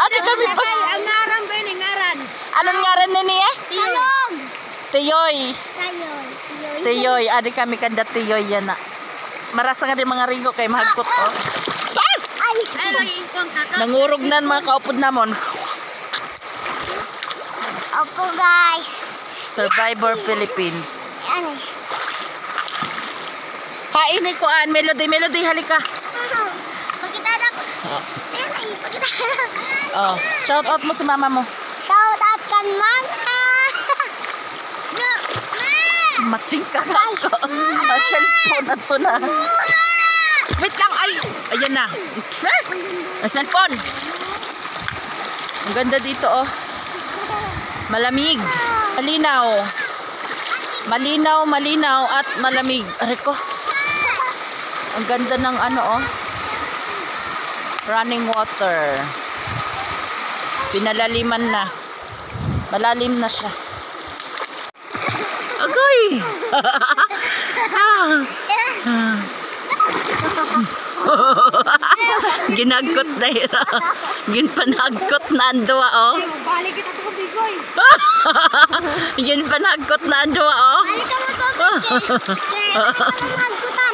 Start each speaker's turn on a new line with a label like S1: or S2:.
S1: Di kami pas.
S2: Ang ngaran ba yun? Ngaran.
S1: Anong ngaran nini eh?
S2: Tilog.
S1: Tiyoy.
S2: Tayoy.
S1: Tiyoy. Adi kami kanda tiyoy yan na. Marasa nga din mga rigo kay mahagkot oh.
S2: Ay, lagi ikong kakak.
S1: Nangurog na mga kaupod namon.
S2: Opo guys.
S1: Survivor Philippines.
S2: Ano?
S1: Hain ko an melody halika.
S2: Pagkita na ko. Pagkita na.
S1: Oh, shout out mo sa mama mo.
S2: Shout out kan mama. No.
S1: Mating ka ako. Cellphone na to na. Wait lang ay. Ayan na. Cellphone. Ang ganda dito oh. Malamig. Malinaw. Malinaw at malamig. Aray ko. Ang ganda ng ano oh. Running water. Pinalaliman na. Malalim na siya. Agoy! Ginagkot na yun. Ginpanagkot na ang duwa oh.
S2: Balik kita to bigoy.
S1: Ginpanagkot na ang duwa oh.
S2: Balik ka mo to bigoy. Kaya magkuta.